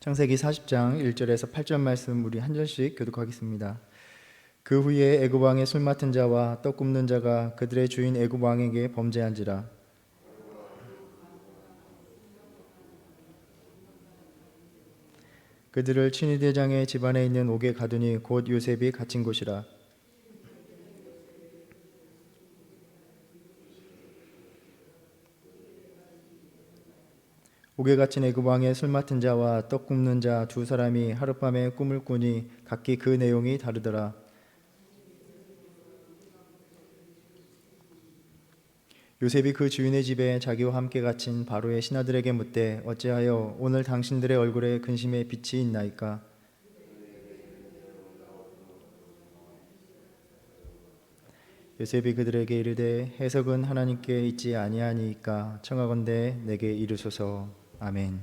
창세기 40장 1절에서 8절 말씀 우리 한 절씩 교독하겠습니다. 그 후에 애굽 왕의 술 맡은 자와 떡 굽는 자가 그들의 주인 애굽 왕에게 범죄한지라. 그들을 친위 대장의 집안에 있는 옥에 가두니 곧 요셉이 갇힌 곳이라. 옥에 갇힌 애굽 왕의 술 맡은 자와 떡 굽는 자 두 사람이 하룻밤에 꿈을 꾸니 각기 그 내용이 다르더라. 요셉이 그 주인의 집에 자기와 함께 갇힌 바로의 신하들에게 묻되 어찌하여 오늘 당신들의 얼굴에 근심의 빛이 있나이까? 요셉이 그들에게 이르되 해석은 하나님께 있지 아니하니까 청하건대 내게 이르소서. 아멘.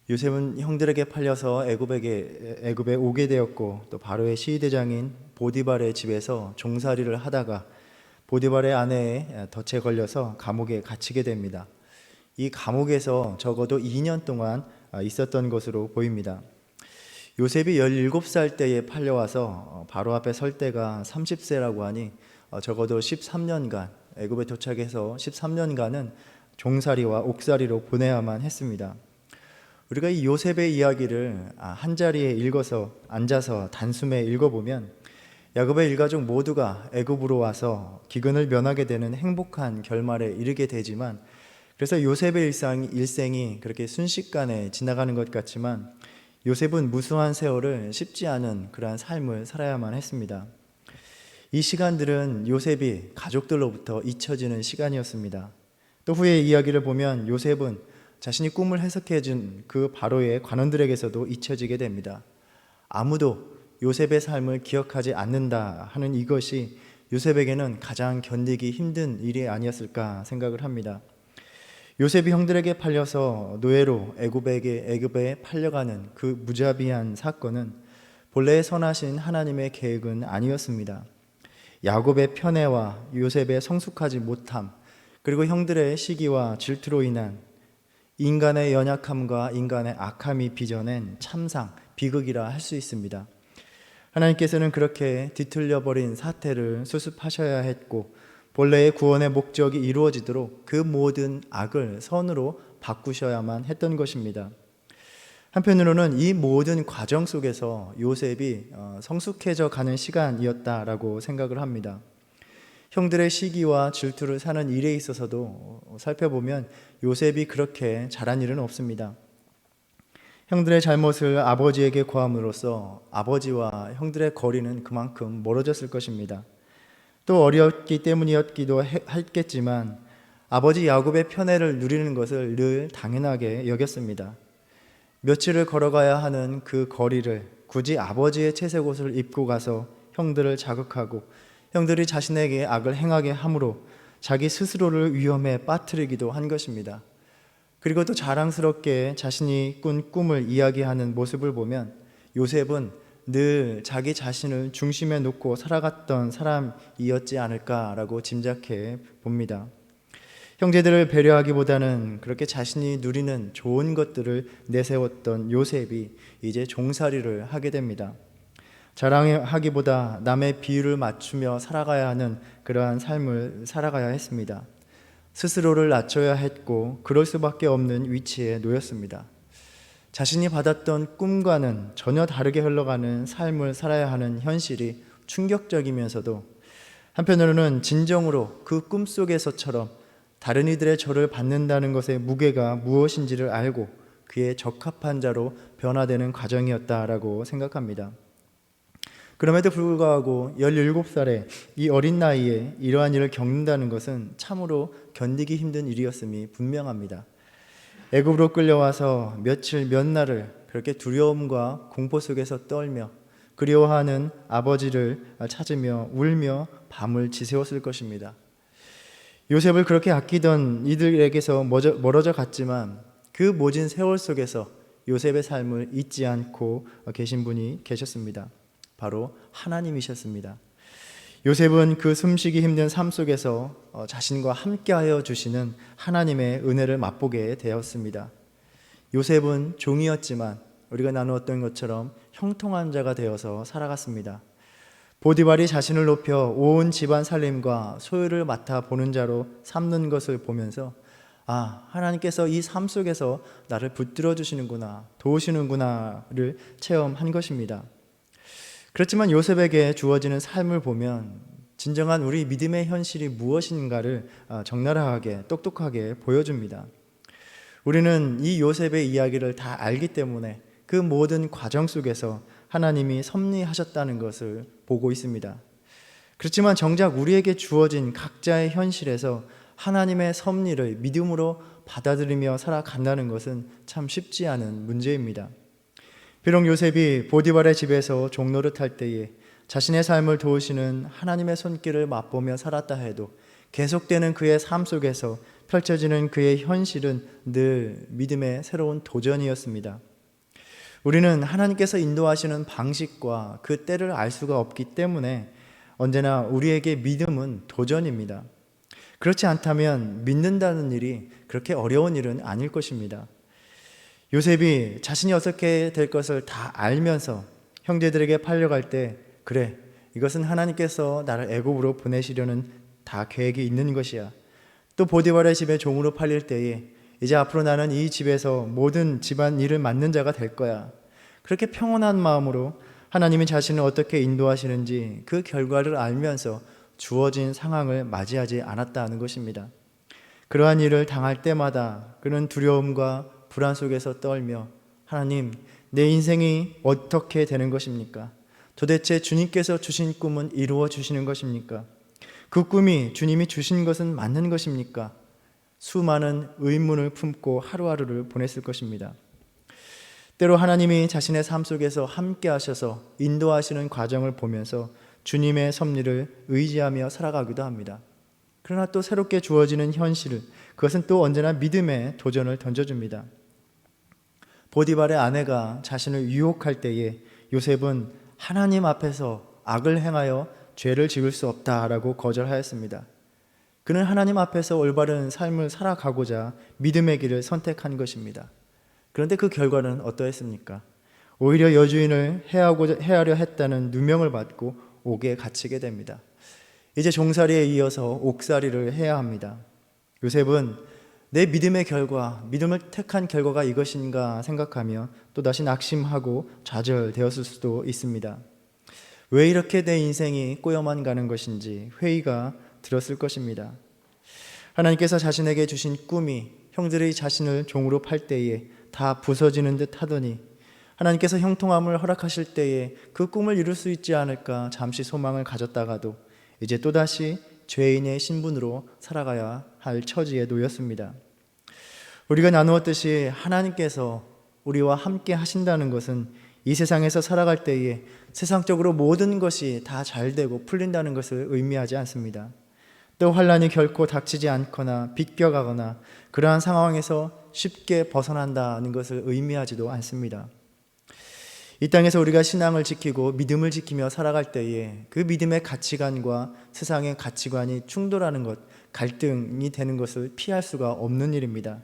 요셉은 형들에게 팔려서 애굽에 오게 되었고 또 바로의 시위대장인 보디발의 집에서 종살이를 하다가 보디발의 아내의 덫에 걸려서 감옥에 갇히게 됩니다. 이 감옥에서 적어도 2년 동안 있었던 것으로 보입니다. 요셉이 17살 때에 팔려와서 바로 앞에 설 때가 30세라고 하니 적어도 13년간 애굽에 도착해서 13년간은 종살이와 옥살이로 보내야만 했습니다. 우리가 이 요셉의 이야기를 한 자리에 읽어서 앉아서 단숨에 읽어보면 야곱의 일가족 모두가 애굽으로 와서 기근을 면하게 되는 행복한 결말에 이르게 되지만, 그래서 요셉의 일생이 그렇게 순식간에 지나가는 것 같지만 요셉은 무수한 세월을 쉽지 않은 그러한 삶을 살아야만 했습니다. 이 시간들은 요셉이 가족들로부터 잊혀지는 시간이었습니다. 또 후의 이야기를 보면 요셉은 자신이 꿈을 해석해준 그 바로의 관원들에게서도 잊혀지게 됩니다. 아무도 요셉의 삶을 기억하지 않는다 하는 이것이 요셉에게는 가장 견디기 힘든 일이 아니었을까 생각을 합니다. 요셉이 형들에게 팔려서 노예로 애굽에 팔려가는 그 무자비한 사건은 본래 선하신 하나님의 계획은 아니었습니다. 야곱의 편애와 요셉의 성숙하지 못함, 그리고 형들의 시기와 질투로 인한 인간의 연약함과 인간의 악함이 빚어낸 참상, 비극이라 할 수 있습니다. 하나님께서는 그렇게 뒤틀려버린 사태를 수습하셔야 했고 본래의 구원의 목적이 이루어지도록 그 모든 악을 선으로 바꾸셔야만 했던 것입니다. 한편으로는 이 모든 과정 속에서 요셉이 성숙해져 가는 시간이었다라고 생각을 합니다. 형들의 시기와 질투를 사는 일에 있어서도 살펴보면 요셉이 그렇게 잘한 일은 없습니다. 형들의 잘못을 아버지에게 고함으로써 아버지와 형들의 거리는 그만큼 멀어졌을 것입니다. 또 어렸기 때문이었기도 했겠지만 아버지 야곱의 편애를 누리는 것을 늘 당연하게 여겼습니다. 며칠을 걸어가야 하는 그 거리를 굳이 아버지의 채색 옷을 입고 가서 형들을 자극하고 형들이 자신에게 악을 행하게 함으로 자기 스스로를 위험에 빠뜨리기도 한 것입니다. 그리고 또 자랑스럽게 자신이 꾼 꿈을 이야기하는 모습을 보면 요셉은 늘 자기 자신을 중심에 놓고 살아갔던 사람이었지 않을까라고 짐작해 봅니다. 형제들을 배려하기보다는 그렇게 자신이 누리는 좋은 것들을 내세웠던 요셉이 이제 종살이를 하게 됩니다. 자랑하기보다 남의 비율을 맞추며 살아가야 하는 그러한 삶을 살아가야 했습니다. 스스로를 낮춰야 했고 그럴 수밖에 없는 위치에 놓였습니다. 자신이 받았던 꿈과는 전혀 다르게 흘러가는 삶을 살아야 하는 현실이 충격적이면서도 한편으로는 진정으로 그 꿈속에서처럼 다른 이들의 저를 받는다는 것의 무게가 무엇인지를 알고 그에 적합한 자로 변화되는 과정이었다라고 생각합니다. 그럼에도 불구하고 17살의 이 어린 나이에 이러한 일을 겪는다는 것은 참으로 견디기 힘든 일이었음이 분명합니다. 애굽으로 끌려와서 며칠 몇 날을 그렇게 두려움과 공포 속에서 떨며 그리워하는 아버지를 찾으며 울며 밤을 지새웠을 것입니다. 요셉을 그렇게 아끼던 이들에게서 멀어져 갔지만 그 모진 세월 속에서 요셉의 삶을 잊지 않고 계신 분이 계셨습니다. 바로 하나님이셨습니다. 요셉은 그 숨쉬기 힘든 삶 속에서 자신과 함께하여 주시는 하나님의 은혜를 맛보게 되었습니다. 요셉은 종이었지만 우리가 나누었던 것처럼 형통한 자가 되어서 살아갔습니다. 보디발이 자신을 높여 온 집안 살림과 소유를 맡아 보는 자로 삼는 것을 보면서 하나님께서 이 삶 속에서 나를 붙들어 주시는구나, 도우시는구나를 체험한 것입니다. 그렇지만 요셉에게 주어지는 삶을 보면 진정한 우리 믿음의 현실이 무엇인가를 적나라하게 똑똑하게 보여줍니다. 우리는 이 요셉의 이야기를 다 알기 때문에 그 모든 과정 속에서 하나님이 섭리하셨다는 것을 보고 있습니다. 그렇지만 정작 우리에게 주어진 각자의 현실에서 하나님의 섭리를 믿음으로 받아들이며 살아간다는 것은 참 쉽지 않은 문제입니다. 비록 요셉이 보디발의 집에서 종노릇할 때에 자신의 삶을 도우시는 하나님의 손길을 맛보며 살았다 해도 계속되는 그의 삶 속에서 펼쳐지는 그의 현실은 늘 믿음의 새로운 도전이었습니다. 우리는 하나님께서 인도하시는 방식과 그 때를 알 수가 없기 때문에 언제나 우리에게 믿음은 도전입니다. 그렇지 않다면 믿는다는 일이 그렇게 어려운 일은 아닐 것입니다. 요셉이 자신이 어떻게 될 것을 다 알면서 형제들에게 팔려갈 때, 그래, 이것은 하나님께서 나를 애굽으로 보내시려는 다 계획이 있는 것이야. 또 보디발의 집에 종으로 팔릴 때에 이제 앞으로 나는 이 집에서 모든 집안 일을 맡는 자가 될 거야. 그렇게 평온한 마음으로 하나님이 자신을 어떻게 인도하시는지 그 결과를 알면서 주어진 상황을 맞이하지 않았다는 것입니다. 그러한 일을 당할 때마다 그는 두려움과 불안 속에서 떨며, 하나님, 내 인생이 어떻게 되는 것입니까? 도대체 주님께서 주신 꿈은 이루어 주시는 것입니까? 그 꿈이 주님이 주신 것은 맞는 것입니까? 수많은 의문을 품고 하루하루를 보냈을 것입니다. 때로 하나님이 자신의 삶 속에서 함께 하셔서 인도하시는 과정을 보면서 주님의 섭리를 의지하며 살아가기도 합니다. 그러나 또 새롭게 주어지는 현실, 그것은 또 언제나 믿음의 도전을 던져줍니다. 보디발의 아내가 자신을 유혹할 때에 요셉은 하나님 앞에서 악을 행하여 죄를 지을 수 없다라고 거절하였습니다. 그는 하나님 앞에서 올바른 삶을 살아가고자 믿음의 길을 선택한 것입니다. 그런데 그 결과는 어떠했습니까? 오히려 여주인을 해하려 했다는 누명을 받고 옥에 갇히게 됩니다. 이제 종살이에 이어서 옥살이를 해야 합니다. 요셉은 내 믿음의 결과, 믿음을 택한 결과가 이것인가 생각하며 또다시 낙심하고 좌절되었을 수도 있습니다. 왜 이렇게 내 인생이 꼬여만 가는 것인지 회의가 들었을 것입니다. 하나님께서 자신에게 주신 꿈이 형들이 자신을 종으로 팔 때에 다 부서지는 듯 하더니 하나님께서 형통함을 허락하실 때에 그 꿈을 이룰 수 있지 않을까 잠시 소망을 가졌다가도 이제 또다시 죄인의 신분으로 살아가야 할 처지에 놓였습니다. 우리가 나누었듯이 하나님께서 우리와 함께 하신다는 것은 이 세상에서 살아갈 때에 세상적으로 모든 것이 다 잘되고 풀린다는 것을 의미하지 않습니다. 또 환난이 결코 닥치지 않거나 비껴가거나 그러한 상황에서 쉽게 벗어난다는 것을 의미하지도 않습니다. 이 땅에서 우리가 신앙을 지키고 믿음을 지키며 살아갈 때에 그 믿음의 가치관과 세상의 가치관이 충돌하는 것, 갈등이 되는 것을 피할 수가 없는 일입니다.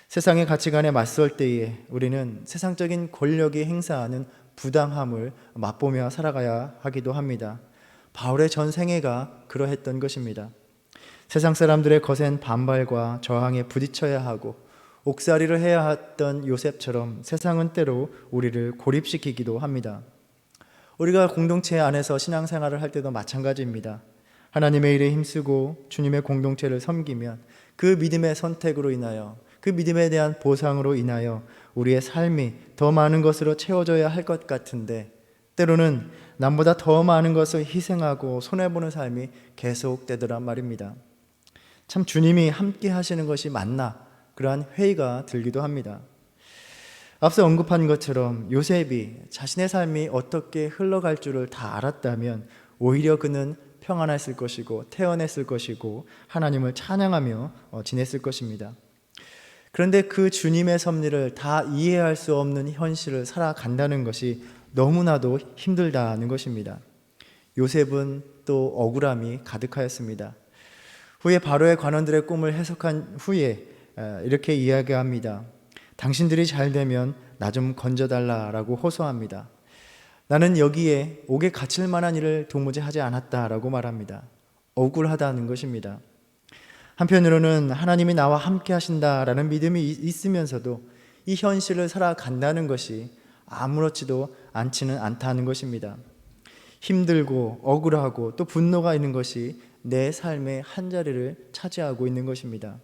세상의 가치관에 맞설 때에 우리는 세상적인 권력이 행사하는 부당함을 맛보며 살아가야 하기도 합니다. 바울의 전 생애가 그러했던 것입니다. 세상 사람들의 거센 반발과 저항에 부딪혀야 하고 옥살이를 해야 했던 요셉처럼 세상은 때로 우리를 고립시키기도 합니다. 우리가 공동체 안에서 신앙생활을 할 때도 마찬가지입니다. 하나님의 일에 힘쓰고 주님의 공동체를 섬기면 그 믿음의 선택으로 인하여, 그 믿음에 대한 보상으로 인하여 우리의 삶이 더 많은 것으로 채워져야 할 것 같은데 때로는 남보다 더 많은 것을 희생하고 손해보는 삶이 계속되더란 말입니다. 참 주님이 함께 하시는 것이 맞나? 그러한 회의가 들기도 합니다. 앞서 언급한 것처럼 요셉이 자신의 삶이 어떻게 흘러갈 줄을 다 알았다면 오히려 그는 평안했을 것이고 태어났을 것이고 하나님을 찬양하며 지냈을 것입니다. 그런데 그 주님의 섭리를 다 이해할 수 없는 현실을 살아간다는 것이 너무나도 힘들다는 것입니다. 요셉은 또 억울함이 가득하였습니다. 후에 바로의 관원들의 꿈을 해석한 후에 이렇게 이야기합니다. 당신들이 잘 되면 나 좀 건져달라라고 호소합니다. 나는 여기에 옥에 갇힐 만한 일을 도무지 하지 않았다라고 말합니다. 억울하다는 것입니다. 한편으로는 하나님이 나와 함께 하신다라는 믿음이 있으면서도 이 현실을 살아간다는 것이 아무렇지도 않지는 않다는 것입니다. 힘들고 억울하고 또 분노가 있는 것이 내 삶의 한자리를 차지하고 있는 것입니다.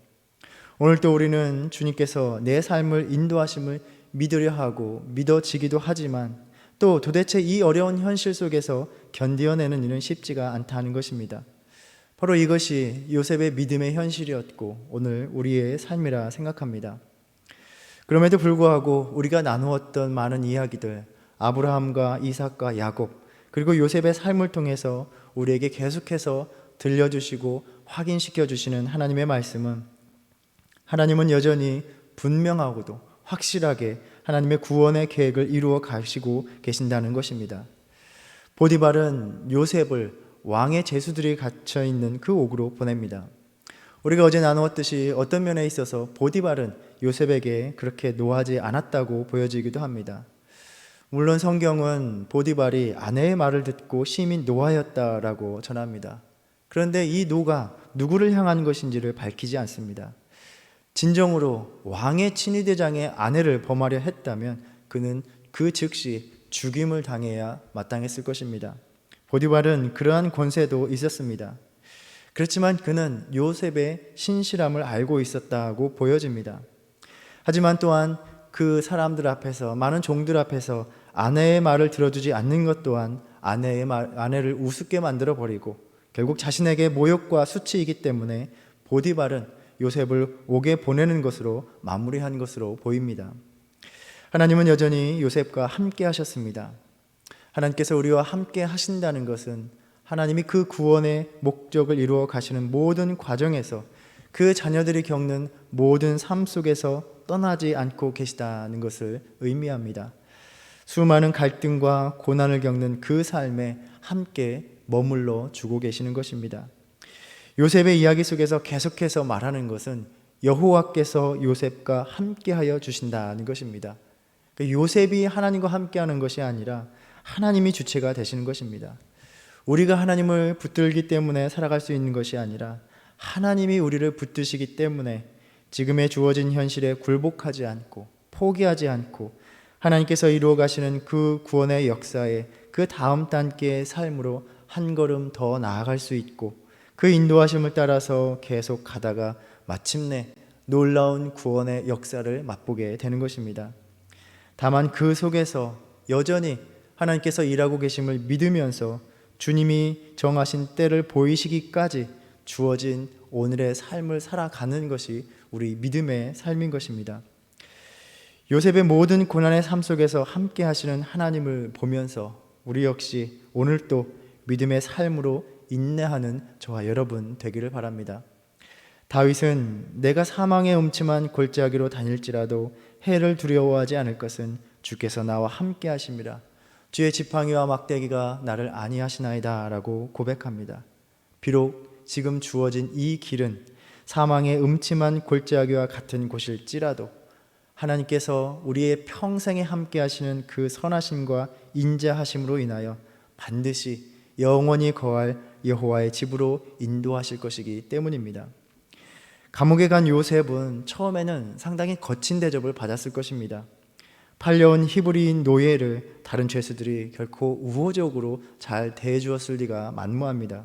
오늘 또 우리는 주님께서 내 삶을 인도하심을 믿으려 하고 믿어지기도 하지만 또 도대체 이 어려운 현실 속에서 견디어내는 일은 쉽지가 않다는 것입니다. 바로 이것이 요셉의 믿음의 현실이었고 오늘 우리의 삶이라 생각합니다. 그럼에도 불구하고 우리가 나누었던 많은 이야기들, 아브라함과 이삭과 야곱, 그리고 요셉의 삶을 통해서 우리에게 계속해서 들려주시고 확인시켜 주시는 하나님의 말씀은 하나님은 여전히 분명하고도 확실하게 하나님의 구원의 계획을 이루어 가시고 계신다는 것입니다. 보디발은 요셉을 왕의 제수들이 갇혀 있는 그 옥으로 보냅니다. 우리가 어제 나누었듯이 어떤 면에 있어서 보디발은 요셉에게 그렇게 노하지 않았다고 보여지기도 합니다. 물론 성경은 보디발이 아내의 말을 듣고 심히 노하였다라고 전합니다. 그런데 이 노가 누구를 향한 것인지를 밝히지 않습니다. 진정으로 왕의 친위대장의 아내를 범하려 했다면 그는 그 즉시 죽임을 당해야 마땅했을 것입니다. 보디발은 그러한 권세도 있었습니다. 그렇지만 그는 요셉의 신실함을 알고 있었다고 보여집니다. 하지만 또한 그 사람들 앞에서, 많은 종들 앞에서 아내의 말을 들어주지 않는 것 또한 아내를 우습게 만들어 버리고 결국 자신에게 모욕과 수치이기 때문에 보디발은 요셉을 옥에 보내는 것으로 마무리한 것으로 보입니다. 하나님은 여전히 요셉과 함께 하셨습니다. 하나님께서 우리와 함께 하신다는 것은 하나님이 그 구원의 목적을 이루어 가시는 모든 과정에서 그 자녀들이 겪는 모든 삶 속에서 떠나지 않고 계시다는 것을 의미합니다. 수많은 갈등과 고난을 겪는 그 삶에 함께 머물러 주고 계시는 것입니다. 요셉의 이야기 속에서 계속해서 말하는 것은 여호와께서 요셉과 함께하여 주신다는 것입니다. 요셉이 하나님과 함께하는 것이 아니라 하나님이 주체가 되시는 것입니다. 우리가 하나님을 붙들기 때문에 살아갈 수 있는 것이 아니라 하나님이 우리를 붙드시기 때문에 지금의 주어진 현실에 굴복하지 않고 포기하지 않고 하나님께서 이루어 가시는 그 구원의 역사에 그 다음 단계의 삶으로 한 걸음 더 나아갈 수 있고 그 인도하심을 따라서 계속 가다가 마침내 놀라운 구원의 역사를 맛보게 되는 것입니다. 다만 그 속에서 여전히 하나님께서 일하고 계심을 믿으면서 주님이 정하신 때를 보이시기까지 주어진 오늘의 삶을 살아가는 것이 우리 믿음의 삶인 것입니다. 요셉의 모든 고난의 삶 속에서 함께 하시는 하나님을 보면서 우리 역시 오늘도 믿음의 삶으로 인내하는 저와 여러분 되기를 바랍니다. 다윗은 내가 사망의 음침한 골짜기로 다닐지라도 해를 두려워하지 않을 것은 주께서 나와 함께 하심이라. 주의 지팡이와 막대기가 나를 안위하시나이다 라고 고백합니다. 비록 지금 주어진 이 길은 사망의 음침한 골짜기와 같은 곳일지라도 하나님께서 우리의 평생에 함께 하시는 그 선하심과 인자하심으로 인하여 반드시 영원히 거할 여호와의 집으로 인도하실 것이기 때문입니다. 감옥에 간 요셉은 처음에는 상당히 거친 대접을 받았을 것입니다. 팔려온 히브리인 노예를 다른 죄수들이 결코 우호적으로 잘 대해주었을 리가 만무합니다.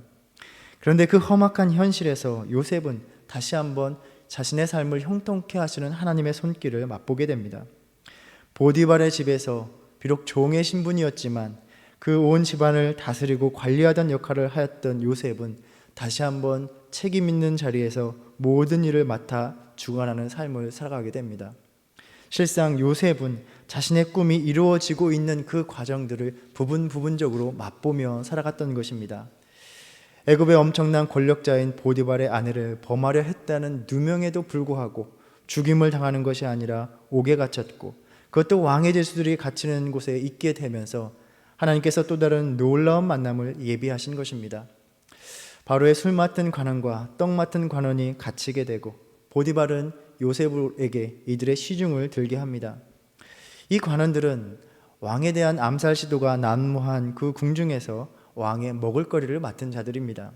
그런데 그 험악한 현실에서 요셉은 다시 한번 자신의 삶을 형통케 하시는 하나님의 손길을 맛보게 됩니다. 보디발의 집에서 비록 종의 신분이었지만 그 온 집안을 다스리고 관리하던 역할을 하였던 요셉은 다시 한번 책임 있는 자리에서 모든 일을 맡아 주관하는 삶을 살아가게 됩니다. 실상 요셉은 자신의 꿈이 이루어지고 있는 그 과정들을 부분적으로 맛보며 살아갔던 것입니다. 애굽의 엄청난 권력자인 보디발의 아내를 범하려 했다는 누명에도 불구하고 죽임을 당하는 것이 아니라 옥에 갇혔고 그것도 왕의 제수들이 갇히는 곳에 있게 되면서 하나님께서 또 다른 놀라운 만남을 예비하신 것입니다. 바로의 술 맡은 관원과 떡 맡은 관원이 갇히게 되고 보디발은 요셉에게 이들의 시중을 들게 합니다. 이 관원들은 왕에 대한 암살 시도가 난무한 그 궁중에서 왕의 먹을거리를 맡은 자들입니다.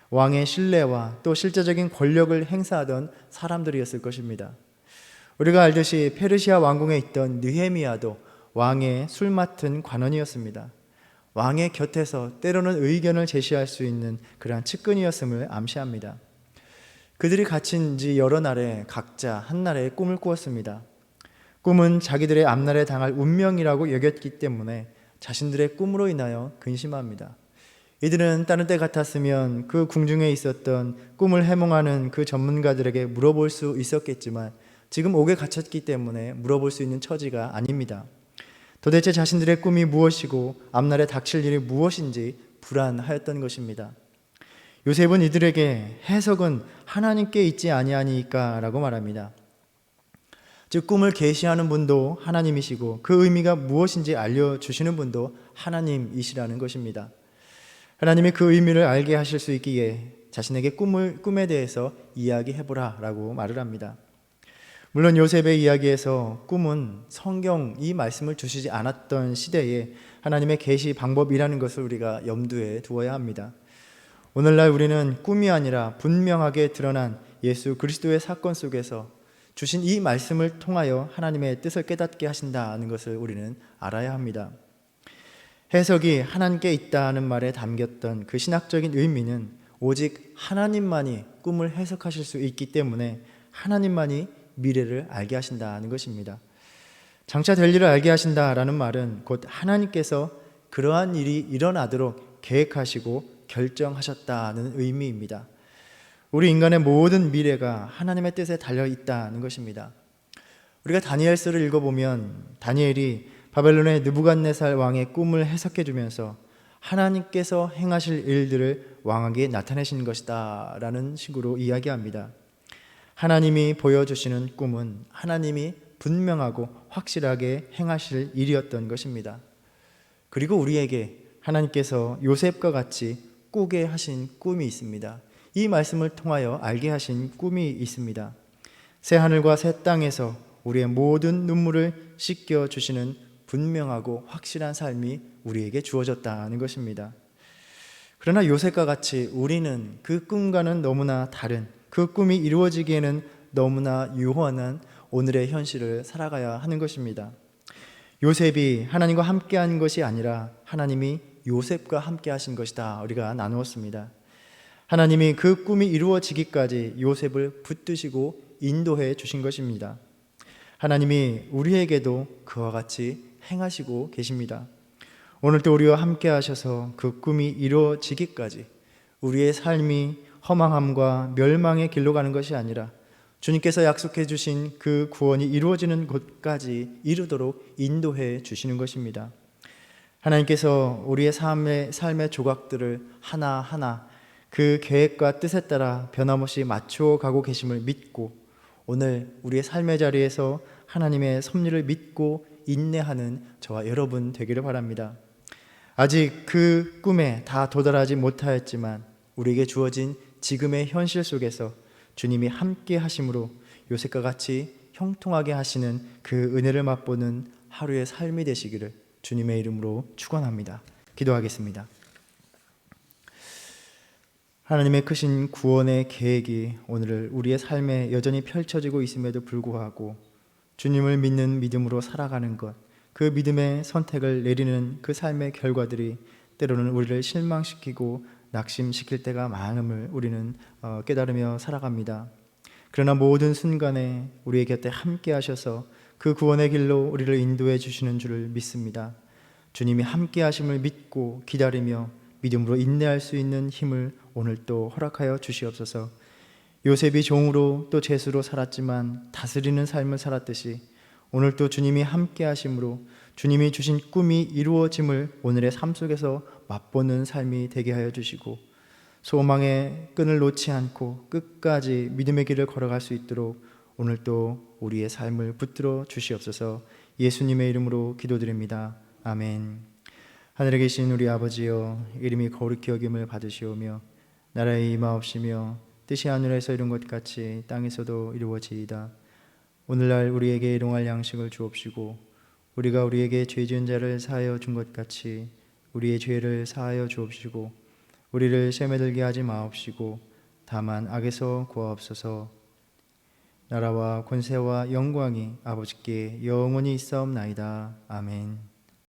왕의 신뢰와 또 실제적인 권력을 행사하던 사람들이었을 것입니다. 우리가 알듯이 페르시아 왕궁에 있던 느헤미야도 왕의 술 맡은 관원이었습니다. 왕의 곁에서 때로는 의견을 제시할 수 있는 그러한 측근이었음을 암시합니다. 그들이 갇힌 지 여러 날에 각자 한 나라의 꿈을 꾸었습니다. 꿈은 자기들의 앞날에 당할 운명이라고 여겼기 때문에 자신들의 꿈으로 인하여 근심합니다. 이들은 다른 때 같았으면 그 궁중에 있었던 꿈을 해몽하는 그 전문가들에게 물어볼 수 있었겠지만 지금 옥에 갇혔기 때문에 물어볼 수 있는 처지가 아닙니다. 도대체 자신들의 꿈이 무엇이고 앞날에 닥칠 일이 무엇인지 불안하였던 것입니다. 요셉은 이들에게 해석은 하나님께 있지 아니하니까 라고 말합니다. 즉 꿈을 계시하는 분도 하나님이시고 그 의미가 무엇인지 알려주시는 분도 하나님이시라는 것입니다. 하나님이 그 의미를 알게 하실 수 있기에 자신에게 꿈에 대해서 이야기해보라 라고 말을 합니다. 물론 요셉의 이야기에서 꿈은 성경 이 말씀을 주시지 않았던 시대에 하나님의 계시 방법이라는 것을 우리가 염두에 두어야 합니다. 오늘날 우리는 꿈이 아니라 분명하게 드러난 예수 그리스도의 사건 속에서 주신 이 말씀을 통하여 하나님의 뜻을 깨닫게 하신다는 것을 우리는 알아야 합니다. 해석이 하나님께 있다는 말에 담겼던 그 신학적인 의미는 오직 하나님만이 꿈을 해석하실 수 있기 때문에 하나님만이 미래를 알게 하신다는 것입니다. 장차 될 일을 알게 하신다라는 말은 곧 하나님께서 그러한 일이 일어나도록 계획하시고 결정하셨다는 의미입니다. 우리 인간의 모든 미래가 하나님의 뜻에 달려 있다는 것입니다. 우리가 다니엘서를 읽어보면 다니엘이 바벨론의 느부갓네살 왕의 꿈을 해석해 주면서 하나님께서 행하실 일들을 왕에게 나타내신 것이다 라는 식으로 이야기합니다. 하나님이 보여주시는 꿈은 하나님이 분명하고 확실하게 행하실 일이었던 것입니다. 그리고 우리에게 하나님께서 요셉과 같이 꾸게 하신 꿈이 있습니다. 이 말씀을 통하여 알게 하신 꿈이 있습니다. 새 하늘과 새 땅에서 우리의 모든 눈물을 씻겨주시는 분명하고 확실한 삶이 우리에게 주어졌다는 것입니다. 그러나 요셉과 같이 우리는 그 꿈과는 너무나 다른, 그 꿈이 이루어지기에는 너무나 유한한 오늘의 현실을 살아가야 하는 것입니다. 요셉이 하나님과 함께한 것이 아니라 하나님이 요셉과 함께 하신 것이다 우리가 나누었습니다. 하나님이 그 꿈이 이루어지기까지 요셉을 붙드시고 인도해 주신 것입니다. 하나님이 우리에게도 그와 같이 행하시고 계십니다. 오늘도 우리와 함께 하셔서 그 꿈이 이루어지기까지 우리의 삶이 허망함과 멸망의 길로 가는 것이 아니라 주님께서 약속해 주신 그 구원이 이루어지는 곳까지 이루도록 인도해 주시는 것입니다. 하나님께서 우리의 삶의 조각들을 하나하나 그 계획과 뜻에 따라 변함없이 맞추어 가고 계심을 믿고 오늘 우리의 삶의 자리에서 하나님의 섭리를 믿고 인내하는 저와 여러분 되기를 바랍니다. 아직 그 꿈에 다 도달하지 못하였지만 우리에게 주어진 지금의 현실 속에서 주님이 함께 하심으로 요셉과 같이 형통하게 하시는 그 은혜를 맛보는 하루의 삶이 되시기를 주님의 이름으로 축원합니다. 기도하겠습니다. 하나님의 크신 구원의 계획이 오늘 우리의 삶에 여전히 펼쳐지고 있음에도 불구하고 주님을 믿는 믿음으로 살아가는 것, 그 믿음의 선택을 내리는 그 삶의 결과들이 때로는 우리를 실망시키고 낙심시킬 때가 많음을 우리는 깨달으며 살아갑니다. 그러나 모든 순간에 우리의 곁에 함께 하셔서 그 구원의 길로 우리를 인도해 주시는 줄을 믿습니다. 주님이 함께 하심을 믿고 기다리며 믿음으로 인내할 수 있는 힘을 오늘 또 허락하여 주시옵소서. 요셉이 종으로 또 제수로 살았지만 다스리는 삶을 살았듯이 오늘 또 주님이 함께 하심으로 주님이 주신 꿈이 이루어짐을 오늘의 삶 속에서 맛보는 삶이 되게 하여 주시고 소망의 끈을 놓지 않고 끝까지 믿음의 길을 걸어갈 수 있도록 오늘 또 우리의 삶을 붙들어 주시옵소서. 예수님의 이름으로 기도드립니다. 아멘. 하늘에 계신 우리 아버지여, 이름이 거룩히 여김을 받으시오며 나라의 임하옵시며 뜻이 하늘에서 이룬 것 같이 땅에서도 이루어지이다. 오늘날 우리에게 일용할 양식을 주옵시고 우리가 우리에게 죄 지은 자를 사하여 준 것 같이 우리의 죄를 사하여 주옵시고 우리를 시험에 들게 하지 마옵시고 다만 악에서 구하옵소서. 나라와 권세와 영광이 아버지께 영원히 있사옵나이다. 아멘.